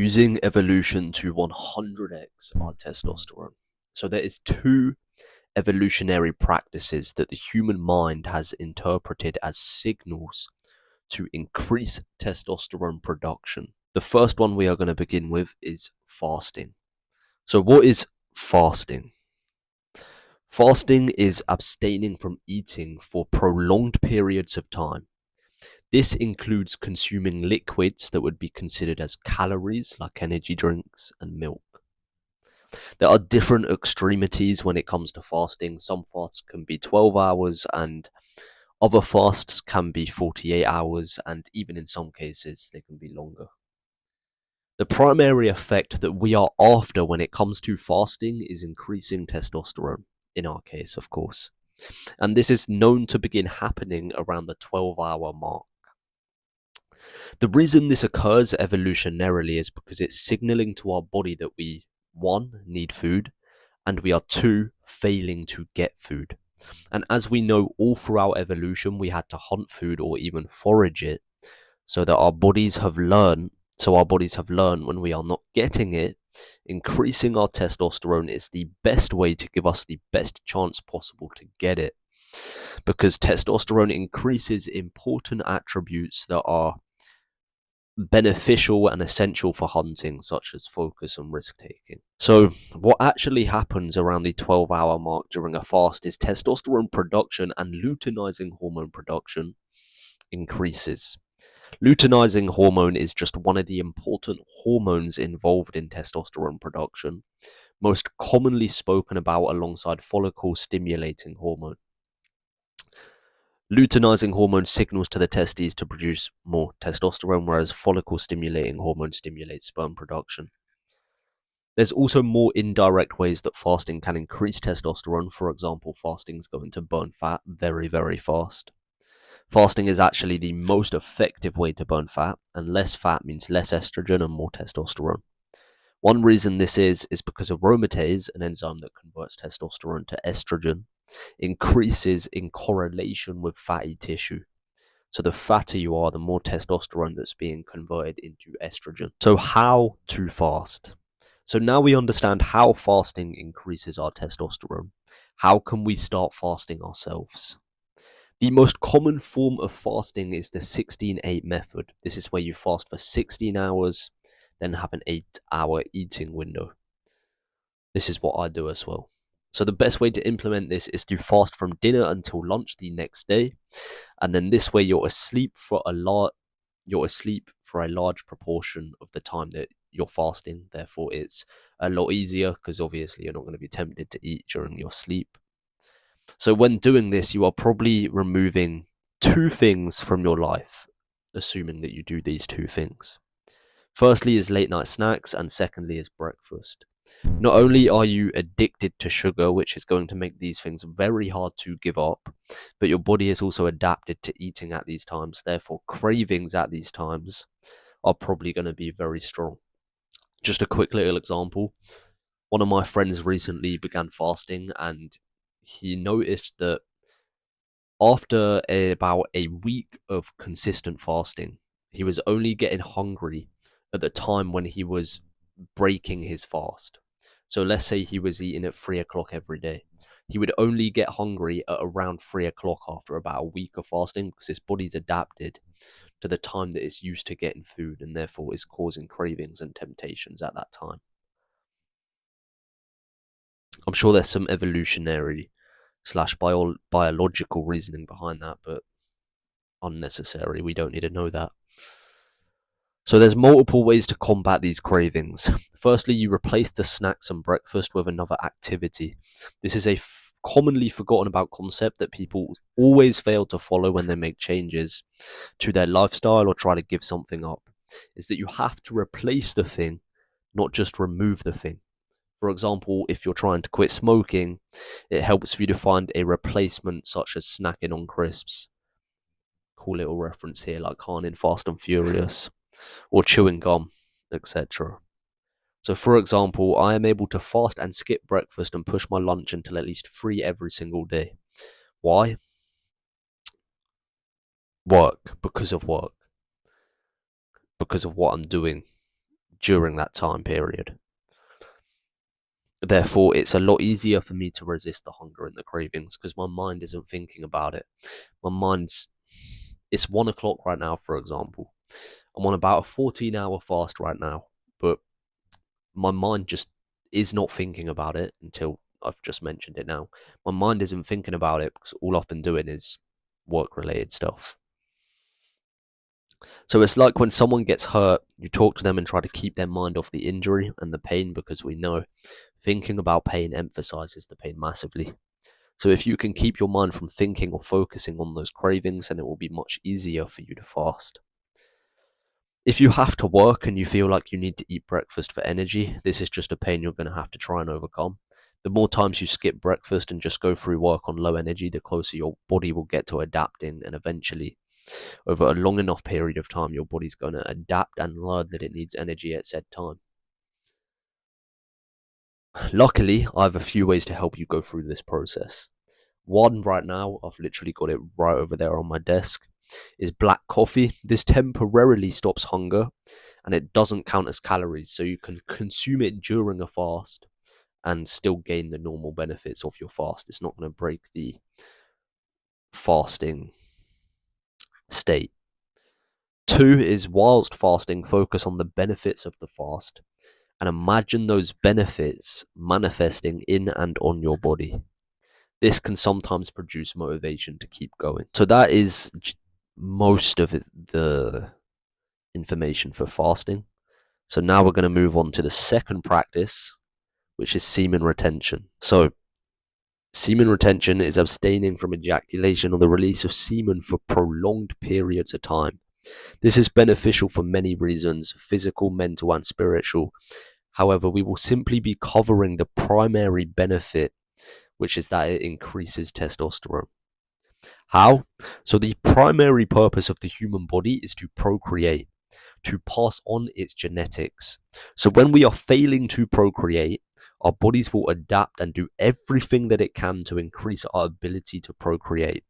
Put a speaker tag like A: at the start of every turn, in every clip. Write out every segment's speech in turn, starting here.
A: using evolution to 100x our testosterone. So there is two evolutionary practices that the human mind has interpreted as signals to increase testosterone production. The first one we are going to begin with is fasting. So what is fasting? Fasting is abstaining from eating for prolonged periods of time. This includes consuming liquids that would be considered as calories, like energy drinks and milk. There are different extremities when it comes to fasting. Some fasts can be 12 hours, and other fasts can be 48 hours, and even in some cases, they can be longer. The primary effect that we are after when it comes to fasting is increasing testosterone, in our case, of course. And this is known to begin happening around the 12-hour mark. The reason this occurs evolutionarily is because it's signaling to our body that we, one, need food, and we are, two, failing to get food. And as we know, all throughout evolution, we had to hunt food or even forage it, so that our bodies have learned. So our bodies have learned when we are not getting it, increasing our testosterone is the best way to give us the best chance possible to get it. Because testosterone increases important attributes that are beneficial and essential for hunting, such as focus and risk taking. So, what actually happens around the 12-hour mark during a fast is testosterone production and luteinizing hormone production increases. Luteinizing hormone is just one of the important hormones involved in testosterone production, most commonly spoken about alongside follicle stimulating hormone. Luteinizing hormone signals to the testes to produce more testosterone, whereas follicle stimulating hormone stimulates sperm production. There's also more indirect ways that fasting can increase testosterone. For example, fasting is going to burn fat very, very fast. Fasting is actually the most effective way to burn fat, and less fat means less estrogen and more testosterone. One reason this is because aromatase, an enzyme that converts testosterone to estrogen, increases in correlation with fatty tissue. So the fatter you are, the more testosterone that's being converted into estrogen. So how to fast? So now we understand how fasting increases our testosterone. How can we start fasting ourselves? The most common form of fasting is the 16-8 method. This is where you fast for 16 hours, then have an 8-hour eating window. This is what I do as well. So the best way to implement this is to fast from dinner until lunch the next day, and then this way you're asleep for a large proportion of the time that you're fasting. Therefore, it's a lot easier because obviously you're not going to be tempted to eat during your sleep. So when doing this, you are probably removing two things from your life, assuming that you do these two things. Firstly is late night snacks, and secondly is breakfast. Not only are you addicted to sugar, which is going to make these things very hard to give up, but your body is also adapted to eating at these times. Therefore, cravings at these times are probably going to be very strong. Just a quick little example. One of my friends recently began fasting, and he noticed that after about a week of consistent fasting, he was only getting hungry at the time when he was breaking his fast. So let's say he was eating at 3 o'clock every day. He would only get hungry at around 3 o'clock after about a week of fasting because his body's adapted to the time that it's used to getting food, and therefore is causing cravings and temptations at that time. I'm sure there's some evolutionary slash biological reasoning behind that, but unnecessary. We don't need to know that. So there's multiple ways to combat these cravings. Firstly, you replace the snacks and breakfast with another activity. This is a commonly forgotten about concept that people always fail to follow when they make changes to their lifestyle or try to give something up, is that you have to replace the thing, not just remove the thing. For example, if you're trying to quit smoking, it helps for you to find a replacement such as snacking on crisps. Cool little reference here, like Han in Fast and Furious, or chewing gum, etc. So, for example, I am able to fast and skip breakfast and push my lunch until at least 3 every single day. Why? Work. Because of work. Because of what I'm doing. during that time period. Therefore, it's a lot easier for me to resist the hunger and the cravings because my mind isn't thinking about it. My mind's, it's 1 o'clock right now, for example. I'm on about a 14-hour fast right now, but my mind just is not thinking about it until I've just mentioned it now. My mind isn't thinking about it because all I've been doing is work related stuff. So it's like when someone gets hurt, you talk to them and try to keep their mind off the injury and the pain because we know thinking about pain emphasizes the pain massively. So if you can keep your mind from thinking or focusing on those cravings, then it will be much easier for you to fast. If you have to work and you feel like you need to eat breakfast for energy, this is just a pain you're going to have to try and overcome. The more times you skip breakfast and just go through work on low energy, the closer your body will get to adapting, and eventually, over a long enough period of time, your body's going to adapt and learn that it needs energy at said time. Luckily, I have a few ways to help you go through this process. One right now, I've literally got it right over there on my desk, is black coffee. This temporarily stops hunger and it doesn't count as calories, so you can consume it during a fast and still gain the normal benefits of your fast. It's not going to break the fasting state. Two is whilst fasting, focus on the benefits of the fast and imagine those benefits manifesting in and on your body. This can sometimes produce motivation to keep going. So that is most of the information for fasting. So now we're going to move on to the second practice, which is semen retention. So semen retention is abstaining from ejaculation or the release of semen for prolonged periods of time. This is beneficial for many reasons, physical, mental, and spiritual. However, we will simply be covering the primary benefit, which is that it increases testosterone. How? So the primary purpose of the human body is to procreate, to pass on its genetics. So when we are failing to procreate, our bodies will adapt and do everything that it can to increase our ability to procreate.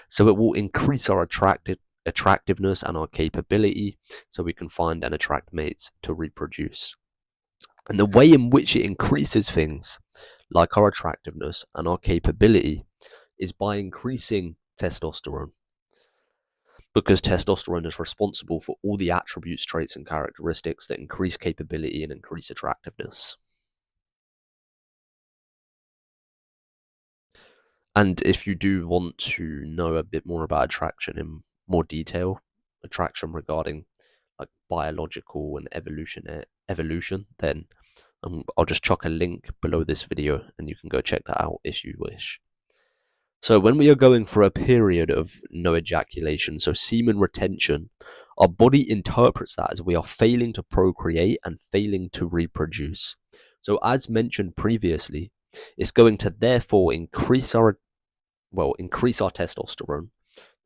A: So it will increase our attractiveness and our capability so we can find and attract mates to reproduce. And the way in which it increases things, like our attractiveness and our capability, is by increasing testosterone. Because testosterone is responsible for all the attributes, traits, and characteristics that increase capability and increase attractiveness. And if you do want to know a bit more about attraction in more detail, attraction regarding like biological and evolution, then I'll just chuck a link below this video and you can go check that out if you wish. So when we are going for a period of no ejaculation, so semen retention, our body interprets that as we are failing to procreate and failing to reproduce. So as mentioned previously, it's going to therefore increase our testosterone.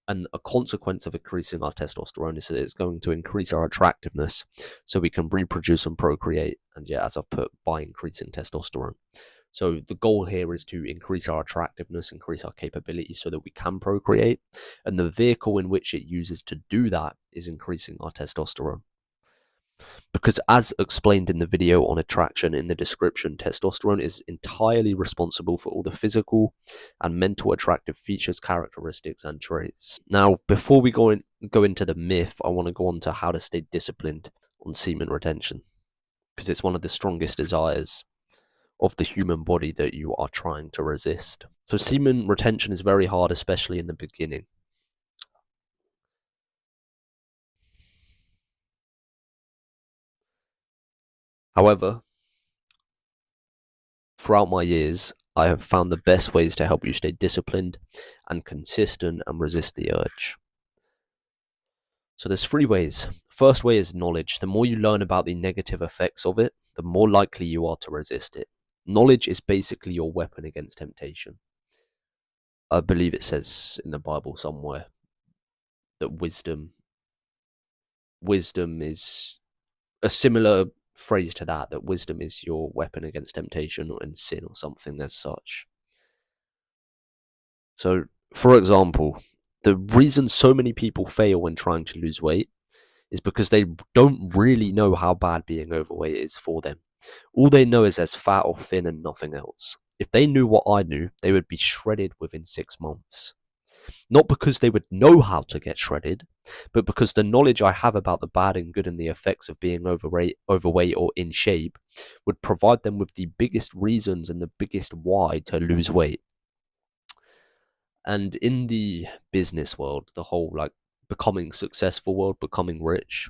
A: And a consequence of increasing our testosterone is that it's going to increase our attractiveness so we can reproduce and procreate. And yeah, as I've put, by increasing testosterone. So the goal here is to increase our attractiveness, increase our capability so that we can procreate. And the vehicle in which it uses to do that is increasing our testosterone. Because as explained in the video on attraction in the description, testosterone is entirely responsible for all the physical and mental attractive features, characteristics, and traits. Now, before we go into the myth, I want to go on to how to stay disciplined on semen retention, because it's one of the strongest desires of the human body that you are trying to resist. So semen retention is very hard, especially in the beginning. However, throughout my years, I have found the best ways to help you stay disciplined and consistent and resist the urge. So there's 3 ways. First way is knowledge. The more you learn about the negative effects of it, the more likely you are to resist it. Knowledge is basically your weapon against temptation. I believe it says in the Bible somewhere that wisdom is a similar phrase to that wisdom is your weapon against temptation and sin or something as such. So, for example, the reason so many people fail when trying to lose weight is because they don't really know how bad being overweight is for them. All they know is there's fat or thin and nothing else. If they knew what I knew, they would be shredded within 6 months. Not because they would know how to get shredded, but because the knowledge I have about the bad and good and the effects of being overweight or in shape would provide them with the biggest reasons and the biggest why to lose weight. And in the business world, the whole like becoming successful world, becoming rich,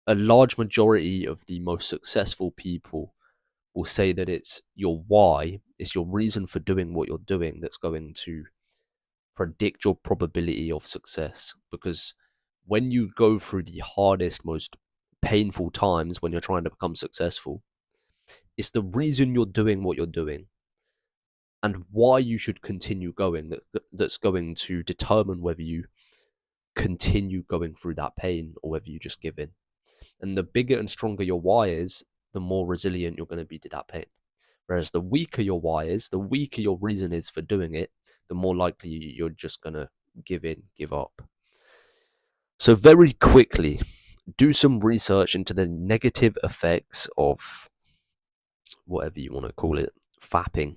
A: a large majority of the most successful people will say that it's your why, it's your reason for doing what you're doing that's going to predict your probability of success. Because when you go through the hardest, most painful times when you're trying to become successful, it's the reason you're doing what you're doing and why you should continue going that's going to determine whether you continue going through that pain or whether you just give in. And the bigger and stronger your why is, the more resilient you're going to be to that pain. Whereas the weaker your why is, the weaker your reason is for doing it, the more likely you're just going to give in, give up. So, very quickly, do some research into the negative effects of whatever you want to call it, fapping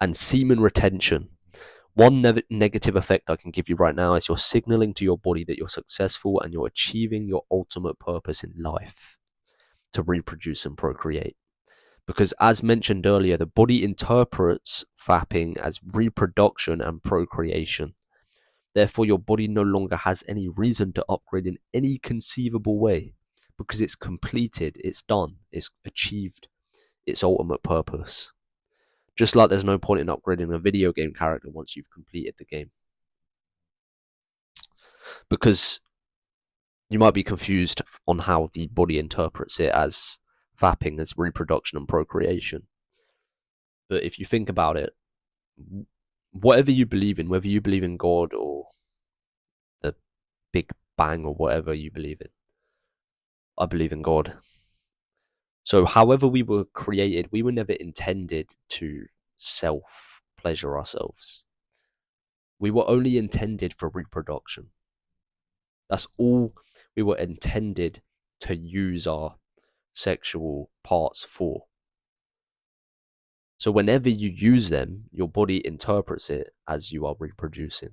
A: and semen retention. One negative effect I can give you right now is you're signaling to your body that you're successful and you're achieving your ultimate purpose in life, to reproduce and procreate. Because as mentioned earlier, the body interprets fapping as reproduction and procreation. Therefore, your body no longer has any reason to upgrade in any conceivable way because it's completed, it's done, it's achieved its ultimate purpose. Just like there's no point in upgrading a video game character once you've completed the game. Because you might be confused on how the body interprets it as fapping as reproduction and procreation. But if you think about it, whatever you believe in, whether you believe in God or the Big Bang or whatever you believe in, I believe in God. So however we were created, we were never intended to self-pleasure ourselves. We were only intended for reproduction. That's all we were intended to use our sexual parts for. So whenever you use them, your body interprets it as you are reproducing.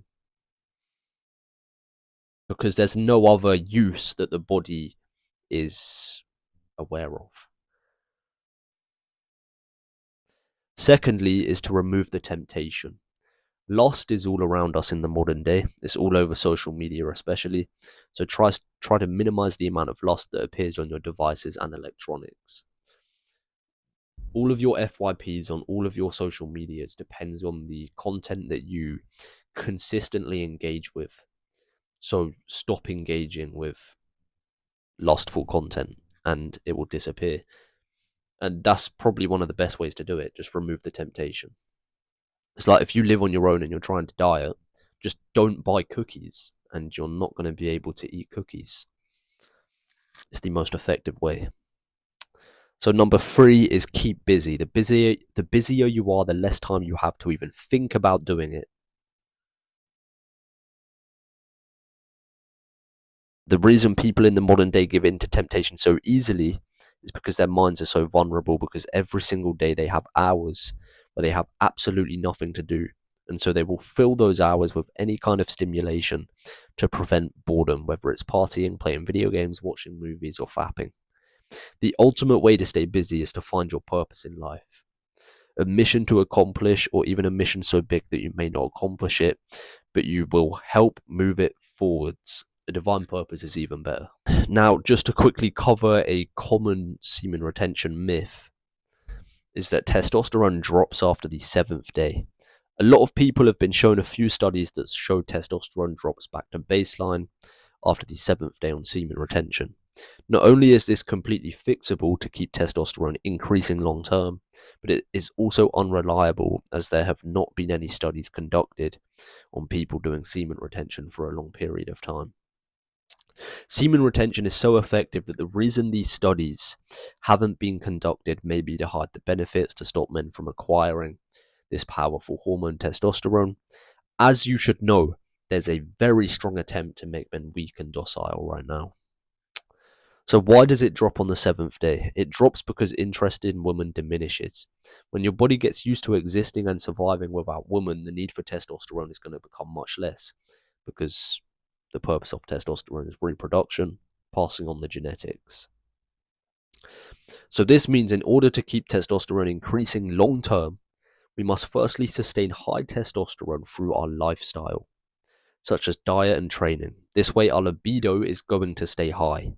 A: Because there's no other use that the body is aware of. Secondly, is to remove the temptation. Lust is all around us in the modern day. It's all over social media especially. So try to minimize the amount of lust that appears on your devices and electronics. All of your FYPs on all of your social medias depends on the content that you consistently engage with. So stop engaging with lustful content and it will disappear. And that's probably one of the best ways to do it. Just remove the temptation. It's like if you live on your own and you're trying to diet, just don't buy cookies and you're not going to be able to eat cookies. It's the most effective way. So number 3 is keep busy. The busier you are, the less time you have to even think about doing it. The reason people in the modern day give in to temptation so easily is because their minds are so vulnerable, because every single day they have hours where they have absolutely nothing to do. And so they will fill those hours with any kind of stimulation to prevent boredom, whether it's partying, playing video games, watching movies, or fapping. The ultimate way to stay busy is to find your purpose in life. A mission to accomplish, or even a mission so big that you may not accomplish it, but you will help move it forwards. A divine purpose is even better. Now, just to quickly cover a common semen retention myth, is that testosterone drops after the 7th day. A lot of people have been shown a few studies that show testosterone drops back to baseline after the 7th day on semen retention. Not only is this completely fixable to keep testosterone increasing long term, but it is also unreliable as there have not been any studies conducted on people doing semen retention for a long period of time. Semen retention is so effective that the reason these studies haven't been conducted may be to hide the benefits, to stop men from acquiring this powerful hormone testosterone. As you should know, there's a very strong attempt to make men weak and docile right now. So why does it drop on the seventh day? It drops because interest in women diminishes. When your body gets used to existing and surviving without women, the need for testosterone is going to become much less, because the purpose of testosterone is reproduction, passing on the genetics. So this means in order to keep testosterone increasing long term, we must firstly sustain high testosterone through our lifestyle, such as diet and training. This way our libido is going to stay high.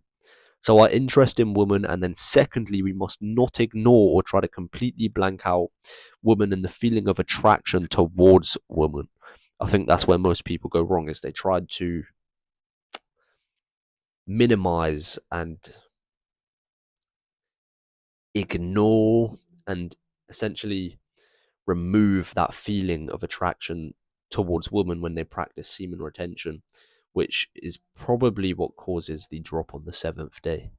A: So our interest in women, and then secondly, we must not ignore or try to completely blank out women and the feeling of attraction towards women. I think that's where most people go wrong, is they try to minimize and ignore and essentially remove that feeling of attraction towards women when they practice semen retention, which is probably what causes the drop on the seventh day.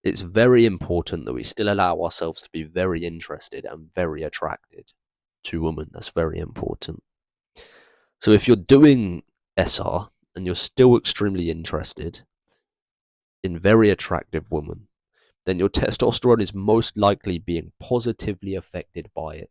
A: It's very important that we still allow ourselves to be very interested and very attracted to women. That's very important. So if you're doing SR and you're still extremely interested in very attractive women, then your testosterone is most likely being positively affected by it.